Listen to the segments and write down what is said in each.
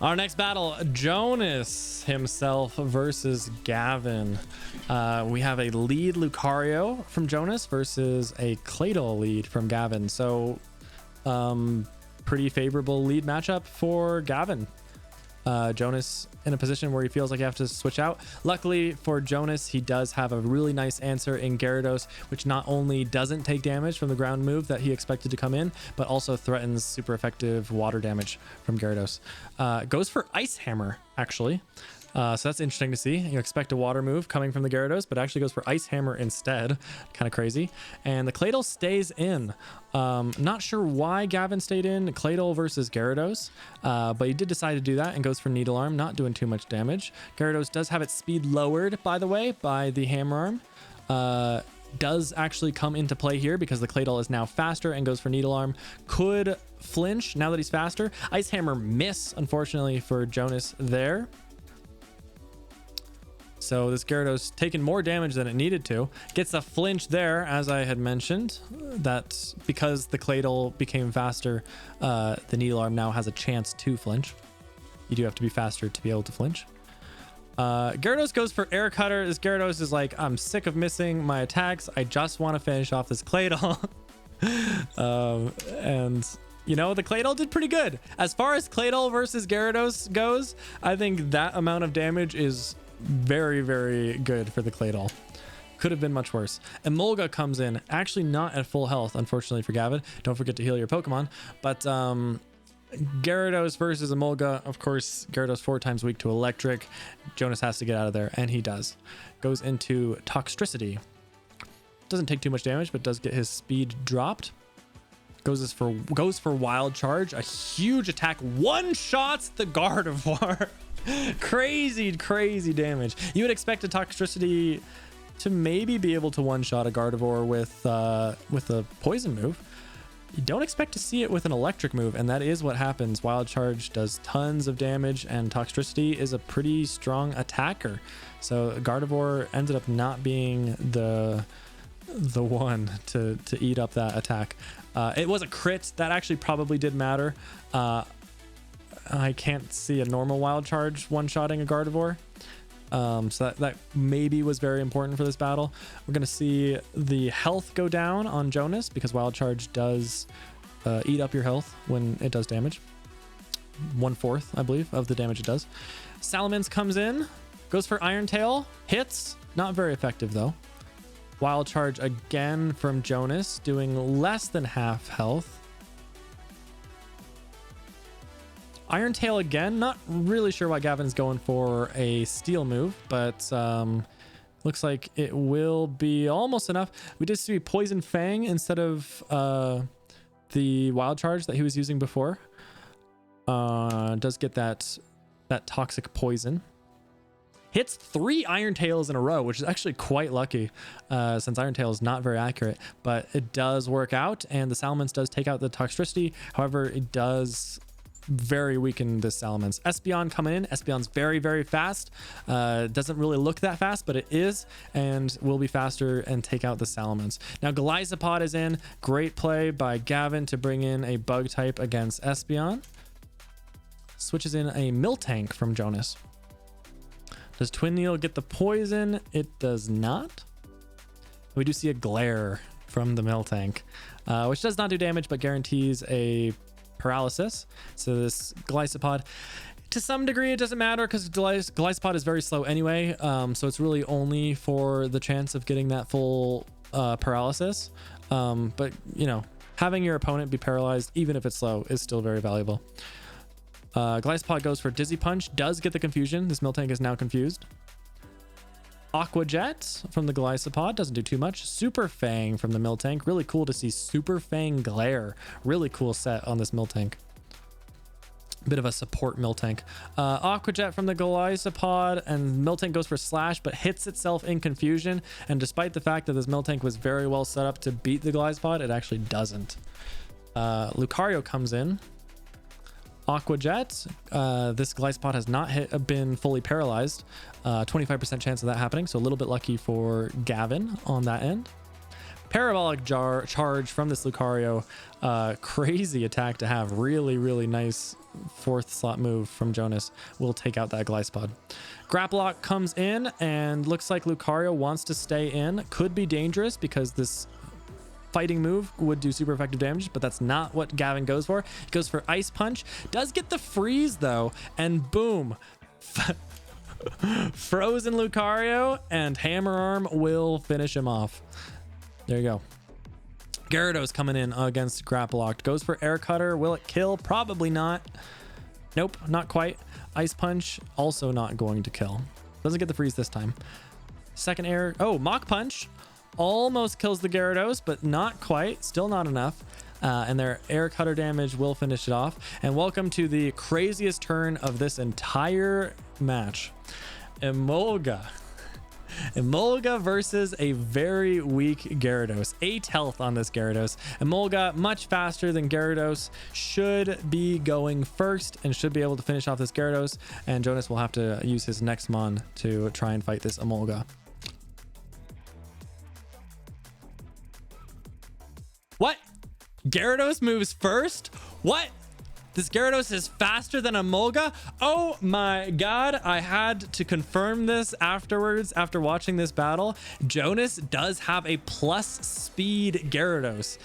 Our next battle, Jonas himself versus Gavin. We have a lead Lucario from Jonas versus a Claydol lead from Gavin. So pretty favorable lead matchup for Gavin. Jonas in a position where he feels like he has to switch out. Luckily for Jonas, he does have a really nice answer in Gyarados, which not only doesn't take damage from the ground move that he expected to come in, but also threatens super effective water damage from Gyarados. Goes for Ice Hammer, actually. So that's interesting to see. You expect a water move coming from the Gyarados, but actually goes for Ice Hammer instead. Kind of crazy. And the Claydol stays in. Not sure why Gavin stayed in Claydol versus Gyarados, but he did decide to do that and goes for Needle Arm, not doing too much damage. Gyarados does have its speed lowered, by the way, by the Hammer Arm. Does actually come into play here because the Claydol is now faster and goes for Needle Arm. Could flinch now that he's faster. Ice Hammer miss, unfortunately, for Jonas there. So this Gyarados taking more damage than it needed to. Gets a flinch there, as I had mentioned. That because the Claydol became faster, the Needle Arm now has a chance to flinch. You do have to be faster to be able to flinch. Gyarados goes for Air Cutter. This Gyarados is like, I'm sick of missing my attacks. I just want to finish off this Claydol. And you know, the Claydol did pretty good. As far as Claydol versus Gyarados goes, I think that amount of damage is very, very good for the Claydol. Could have been much worse. Emolga comes in, actually not at full health, unfortunately for Gavin. Don't forget to heal your Pokemon. But Gyarados versus Emolga, of course, Gyarados 4 times weak to electric. Jonas has to get out of there, and he does. Goes into Toxtricity. Doesn't take too much damage, but does get his speed dropped. Goes for Wild Charge, a huge attack. One-shots the Gardevoir. Crazy damage. You would expect a Toxtricity to maybe be able to one-shot a Gardevoir with a poison move. You don't expect to see it with an electric move, and that is what happens. Wild Charge does tons of damage, and Toxtricity is a pretty strong attacker. So Gardevoir ended up not being the one to eat up that attack. It was a crit. That actually probably did matter. I can't see a normal Wild Charge one-shotting a Gardevoir. So that maybe was very important for this battle. We're going to see the health go down on Jonas because Wild Charge does eat up your health when it does damage. 1/4, I believe, of the damage it does. Salamence comes in, goes for Iron Tail, hits. Not very effective, though. Wild Charge again from Jonas, doing less than half health. Iron Tail again. Not really sure why Gavin's going for a steel move, but looks like it will be almost enough. We did see Poison Fang instead of the Wild Charge that he was using before. Does get that toxic poison. Hits 3 Iron Tails in a row, which is actually quite lucky since Iron Tail is not very accurate, but it does work out, and the Salamence does take out the Toxtricity. However, it does very weaken this Salamence. Espeon coming in. Espeon's very, very fast. Doesn't really look that fast, but it is, and will be faster and take out the Salamence. Now Golisopod is in. Great play by Gavin to bring in a bug type against Espeon. Switches in a Miltank from Jonas. Does Twin Needle get the poison? It does not. We do see a Glare from the Miltank, which does not do damage, but guarantees a paralysis. So this Golisopod, to some degree, it doesn't matter because Golisopod is very slow anyway. So it's really only for the chance of getting that full paralysis. But, you know, having your opponent be paralyzed, even if it's slow, is still very valuable. Golisopod goes for Dizzy Punch, does get the confusion. This Miltank is now confused. Aqua Jet from the Golisopod doesn't do too much. Super Fang from the Miltank. Really cool to see Super Fang Glare. Really cool set on this Miltank. Bit of a support Miltank. Aqua Jet from the Golisopod, and Miltank goes for Slash, but hits itself in confusion. And despite the fact that this Miltank was very well set up to beat the Golisopod, it actually doesn't. Lucario comes in. Aqua Jet. This Golisopod has not been fully paralyzed. 25% chance of that happening, so a little bit lucky for Gavin on that end. Parabolic charge from this Lucario. Crazy attack to have. Really, really nice fourth slot move from Jonas will take out that Glyspod. Grapple Lock comes in and looks like Lucario wants to stay in. Could be dangerous because this fighting move would do super effective damage, but that's not what Gavin goes for. He goes for Ice Punch. Does get the freeze though, and boom. Frozen Lucario, and Hammer Arm will finish him off. There you go. Gyarados coming in against Grapple Locked. Goes for Air Cutter. Will it kill? Probably not. Nope, not quite. Ice Punch, also not going to kill. Doesn't get the freeze this time. Second air. Oh, Mach Punch. Almost kills the Gyarados, but not quite. Still not enough. And their Air Cutter damage will finish it off. And welcome to the craziest turn of this entire match. Emolga. Emolga versus a very weak Gyarados. 8 health on this Gyarados. Emolga, much faster than Gyarados, should be going first and should be able to finish off this Gyarados. And Jonas will have to use his next Mon to try and fight this Emolga. What? Gyarados moves first? What? This Gyarados is faster than Emolga? Oh my god, I had to confirm this afterwards after watching this battle. Jonas does have a plus speed Gyarados.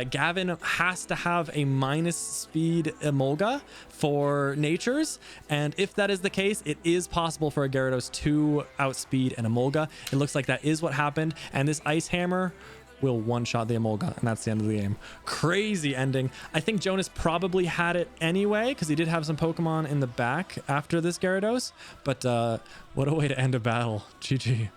Gavin has to have a minus speed Emolga for natures, and if that is the case, it is possible for a Gyarados to outspeed an Emolga. It looks like that is what happened, and this Ice Hammer will one-shot the Emolga, and that's the end of the game. Crazy ending. I think Jonas probably had it anyway, because he did have some Pokemon in the back after this Gyarados, but what a way to end a battle. GG.